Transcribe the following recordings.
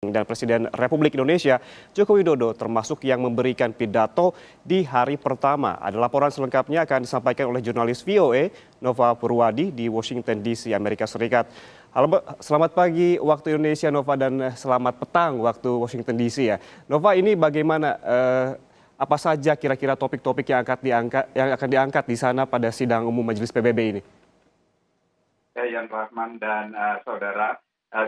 Dan Presiden Republik Indonesia Joko Widodo termasuk yang memberikan pidato di hari pertama. Ada laporan selengkapnya akan disampaikan oleh jurnalis VOA Nova Purwadi di Washington DC, Amerika Serikat. Halo, selamat pagi waktu Indonesia Nova, dan selamat petang waktu Washington DC ya. Nova, ini bagaimana apa saja kira-kira topik-topik yang akan diangkat di sana pada sidang umum Majelis PBB ini? Yan Rahman dan saudara,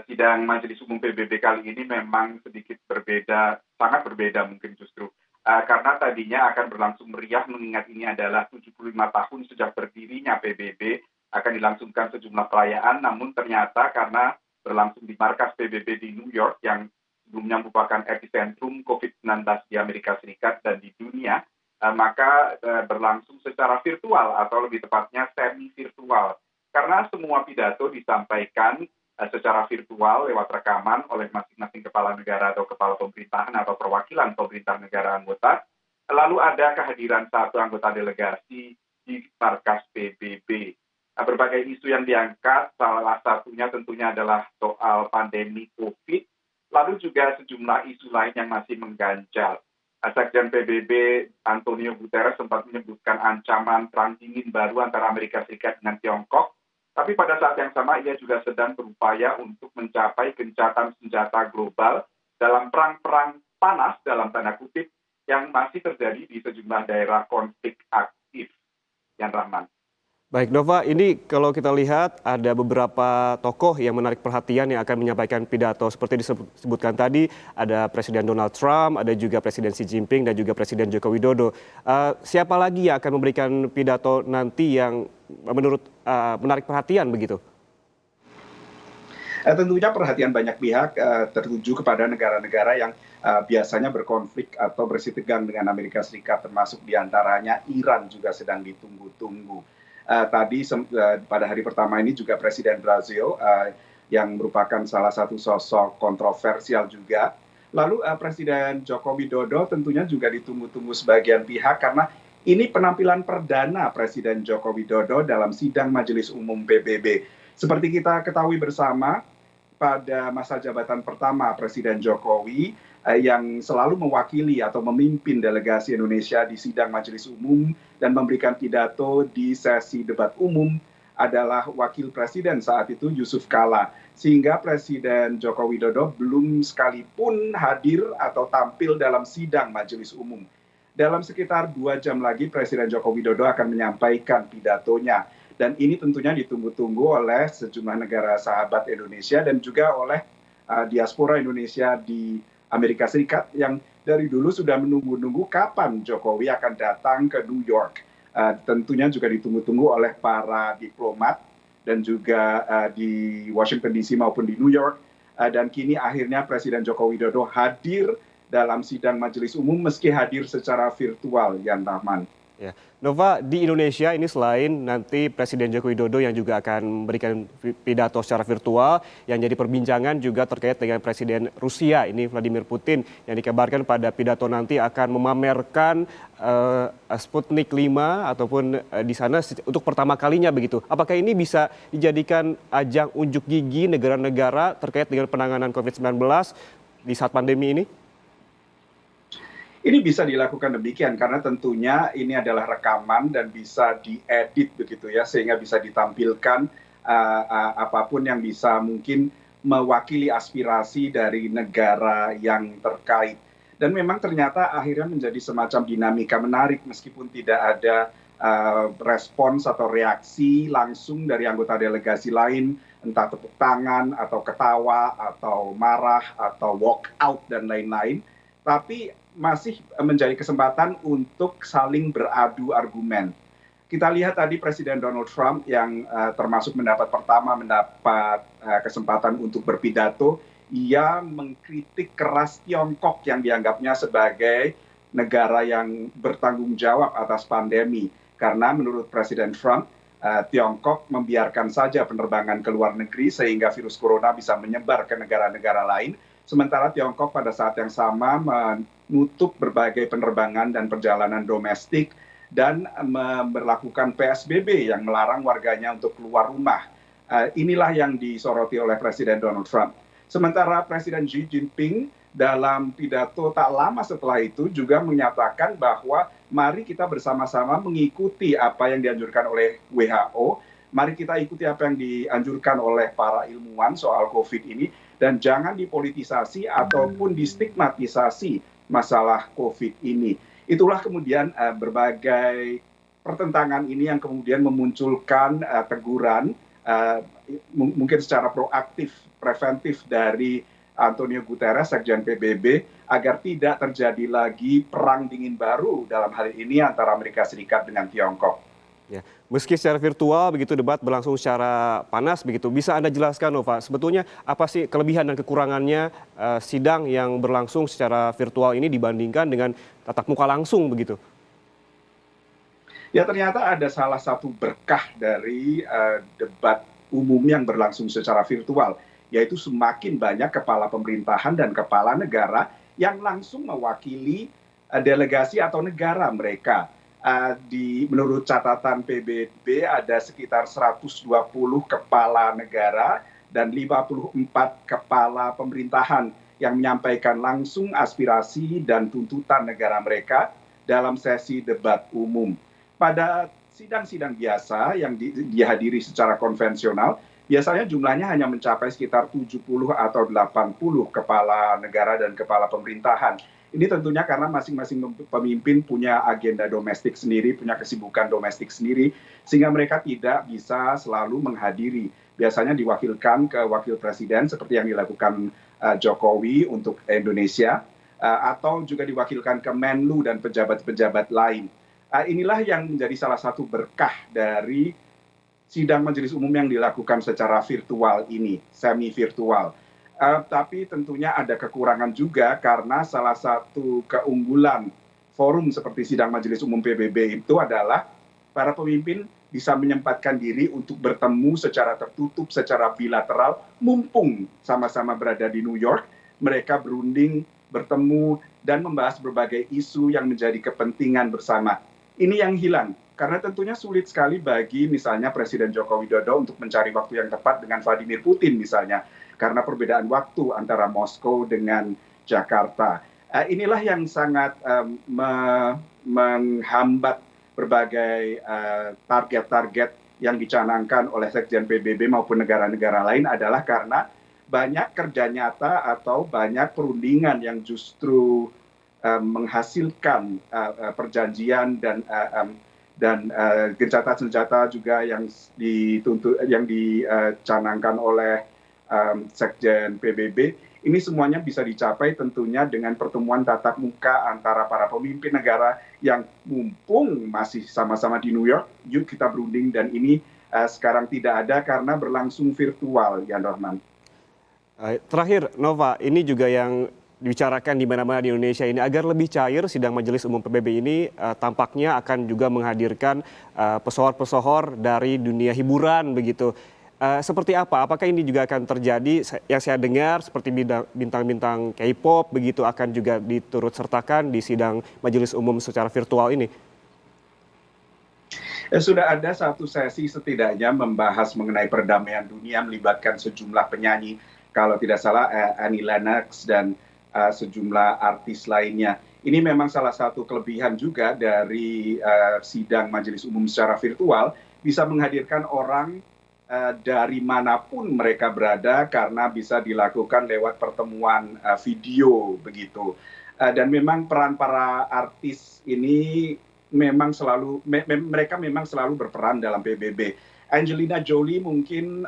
sidang Majelis Umum PBB kali ini memang sedikit berbeda, sangat berbeda mungkin justru. Karena tadinya akan berlangsung meriah mengingat ini adalah 75 tahun sejak berdirinya PBB, akan dilangsungkan sejumlah perayaan, namun ternyata karena berlangsung di markas PBB di New York yang sebelumnya merupakan epicentrum COVID-19 di Amerika Serikat dan di dunia, maka berlangsung secara virtual atau lebih tepatnya semi-virtual. Karena semua pidato disampaikan secara virtual lewat rekaman oleh masing-masing kepala negara atau kepala pemerintahan atau perwakilan pemerintah negara anggota. Lalu ada kehadiran satu anggota delegasi di markas PBB. Berbagai isu yang diangkat, salah satunya tentunya adalah soal pandemi COVID, lalu juga sejumlah isu lain yang masih mengganjal. Sekjen PBB Antonio Guterres sempat menyebutkan ancaman perang dingin baru antara Amerika Serikat dengan Tiongkok. Tapi pada saat yang sama ia juga sedang berupaya untuk mencapai gencatan senjata global dalam perang-perang panas dalam tanda kutip yang masih terjadi di sejumlah daerah konflik aktif. Yan Rahman. Baik Nova, ini kalau kita lihat ada beberapa tokoh yang menarik perhatian yang akan menyampaikan pidato. Seperti disebutkan tadi, ada Presiden Donald Trump, ada juga Presiden Xi Jinping, dan juga Presiden Joko Widodo. Siapa lagi yang akan memberikan pidato nanti yang menurut menarik perhatian begitu? Tentunya perhatian banyak pihak tertuju kepada negara-negara yang biasanya berkonflik atau bersitegang dengan Amerika Serikat, termasuk diantaranya Iran juga sedang ditunggu-tunggu. Tadi pada hari pertama ini juga Presiden Brazil yang merupakan salah satu sosok kontroversial juga. Lalu Presiden Joko Widodo tentunya juga ditunggu-tunggu sebagian pihak karena ini penampilan perdana Presiden Joko Widodo dalam sidang Majelis Umum PBB. Seperti kita ketahui bersama, pada masa jabatan pertama Presiden Jokowi yang selalu mewakili atau memimpin delegasi Indonesia di sidang Majelis Umum dan memberikan pidato di sesi debat umum adalah Wakil Presiden saat itu Yusuf Kala. Sehingga Presiden Joko Widodo belum sekalipun hadir atau tampil dalam sidang Majelis Umum. Dalam sekitar 2 jam lagi Presiden Joko Widodo akan menyampaikan pidatonya. Dan ini tentunya ditunggu-tunggu oleh sejumlah negara sahabat Indonesia dan juga oleh diaspora Indonesia di Amerika Serikat yang dari dulu sudah menunggu-nunggu kapan Jokowi akan datang ke New York. Tentunya juga ditunggu-tunggu oleh para diplomat dan juga di Washington DC maupun di New York. Dan kini akhirnya Presiden Joko Widodo hadir dalam sidang Majelis Umum meski hadir secara virtual, Yan Rahman. Ya. Nova, di Indonesia ini selain nanti Presiden Joko Widodo yang juga akan memberikan pidato secara virtual, yang jadi perbincangan juga terkait dengan Presiden Rusia, ini Vladimir Putin, yang dikabarkan pada pidato nanti akan memamerkan Sputnik 5 ataupun di sana untuk pertama kalinya begitu. Apakah ini bisa dijadikan ajang unjuk gigi negara-negara terkait dengan penanganan COVID-19 di saat pandemi ini? Ini bisa dilakukan demikian karena tentunya ini adalah rekaman dan bisa diedit begitu ya, sehingga bisa ditampilkan apapun yang bisa mungkin mewakili aspirasi dari negara yang terkait. Dan memang ternyata akhirnya menjadi semacam dinamika menarik meskipun tidak ada respons atau reaksi langsung dari anggota delegasi lain, entah tepuk tangan atau ketawa atau marah atau walk out dan lain-lain. Tapi masih menjadi kesempatan untuk saling beradu argumen. Kita lihat tadi Presiden Donald Trump yang termasuk mendapat kesempatan untuk berpidato, ia mengkritik keras Tiongkok yang dianggapnya sebagai negara yang bertanggung jawab atas pandemi. Karena menurut Presiden Trump, Tiongkok membiarkan saja penerbangan ke luar negeri sehingga virus corona bisa menyebar ke negara-negara lain. Sementara Tiongkok pada saat yang sama menutup berbagai penerbangan dan perjalanan domestik dan memberlakukan PSBB yang melarang warganya untuk keluar rumah. Inilah yang disoroti oleh Presiden Donald Trump. Sementara Presiden Xi Jinping dalam pidato tak lama setelah itu juga menyatakan bahwa mari kita bersama-sama mengikuti apa yang dianjurkan oleh WHO, mari kita ikuti apa yang dianjurkan oleh para ilmuwan soal COVID ini, dan jangan dipolitisasi ataupun distigmatisasi masalah COVID ini. Itulah kemudian berbagai pertentangan ini yang kemudian memunculkan teguran mungkin secara proaktif, preventif dari Antonio Guterres, Sekjen PBB, agar tidak terjadi lagi perang dingin baru dalam hal ini antara Amerika Serikat dengan Tiongkok. Ya, meski secara virtual begitu debat berlangsung secara panas begitu, bisa Anda jelaskan, Nova, sebetulnya apa sih kelebihan dan kekurangannya sidang yang berlangsung secara virtual ini dibandingkan dengan tatap muka langsung begitu? Ya, ternyata ada salah satu berkah dari debat umum yang berlangsung secara virtual, yaitu semakin banyak kepala pemerintahan dan kepala negara yang langsung mewakili delegasi atau negara mereka. Menurut catatan PBB ada sekitar 120 kepala negara dan 54 kepala pemerintahan yang menyampaikan langsung aspirasi dan tuntutan negara mereka dalam sesi debat umum. Pada sidang-sidang biasa yang dihadiri secara konvensional, biasanya jumlahnya hanya mencapai sekitar 70 atau 80 kepala negara dan kepala pemerintahan. Ini tentunya karena masing-masing pemimpin punya agenda domestik sendiri, punya kesibukan domestik sendiri, sehingga mereka tidak bisa selalu menghadiri. Biasanya diwakilkan ke wakil presiden seperti yang dilakukan Jokowi untuk Indonesia, atau juga diwakilkan ke Menlu dan pejabat-pejabat lain. Inilah yang menjadi salah satu berkah dari sidang majelis umum yang dilakukan secara virtual ini, semi virtual. Tapi tentunya ada kekurangan juga karena salah satu keunggulan forum seperti sidang majelis umum PBB itu adalah para pemimpin bisa menyempatkan diri untuk bertemu secara tertutup, secara bilateral, mumpung sama-sama berada di New York, mereka berunding, bertemu, dan membahas berbagai isu yang menjadi kepentingan bersama. Ini yang hilang, karena tentunya sulit sekali bagi misalnya Presiden Joko Widodo untuk mencari waktu yang tepat dengan Vladimir Putin misalnya, karena perbedaan waktu antara Moskow dengan Jakarta. Inilah yang sangat menghambat berbagai target-target yang dicanangkan oleh Sekjen PBB maupun negara-negara lain adalah karena banyak kerja nyata atau banyak perundingan yang justru menghasilkan perjanjian dan gencatan senjata juga yang dicanangkan oleh Sekjen PBB. Ini semuanya bisa dicapai tentunya dengan pertemuan tatap muka antara para pemimpin negara yang mumpung masih sama-sama di New York, yuk kita berunding, dan ini sekarang tidak ada karena berlangsung virtual, Yan Rahman. Terakhir, Nova, ini juga yang dibicarakan di mana-mana di Indonesia ini, agar lebih cair sidang Majelis Umum PBB ini tampaknya akan juga menghadirkan pesohor-pesohor dari dunia hiburan begitu. Seperti apa? Apakah ini juga akan terjadi? Yang saya dengar seperti bintang-bintang K-pop begitu akan juga diturut sertakan di sidang Majelis Umum secara virtual ini. Sudah ada satu sesi setidaknya membahas mengenai perdamaian dunia melibatkan sejumlah penyanyi, kalau tidak salah Annie Lennox dan sejumlah artis lainnya. Ini memang salah satu kelebihan juga dari sidang Majelis Umum secara virtual, bisa menghadirkan orang dari manapun mereka berada karena bisa dilakukan lewat pertemuan video begitu. Dan memang peran para artis ini memang mereka memang selalu berperan dalam PBB. Angelina Jolie mungkin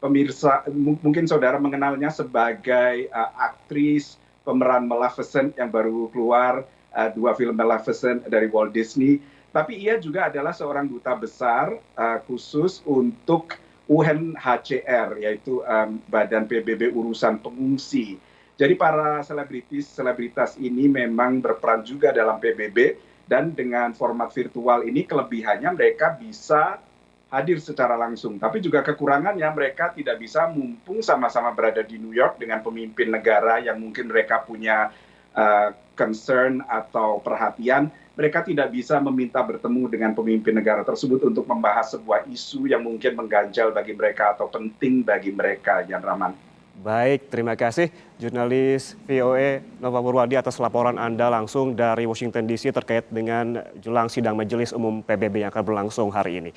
pemirsa, mungkin saudara mengenalnya sebagai aktris pemeran Maleficent yang baru keluar, 2 film Maleficent dari Walt Disney. Tapi ia juga adalah seorang duta besar khusus untuk UNHCR, yaitu Badan PBB Urusan Pengungsi. Jadi para selebritas ini memang berperan juga dalam PBB, dan dengan format virtual ini kelebihannya mereka bisa hadir secara langsung. Tapi juga kekurangannya mereka tidak bisa mumpung sama-sama berada di New York dengan pemimpin negara yang mungkin mereka punya concern atau perhatian, mereka tidak bisa meminta bertemu dengan pemimpin negara tersebut untuk membahas sebuah isu yang mungkin mengganjal bagi mereka atau penting bagi mereka, Yan Rahman. Baik, terima kasih jurnalis VOA Nova Purwadi atas laporan Anda langsung dari Washington DC terkait dengan jelang sidang Majelis Umum PBB yang akan berlangsung hari ini.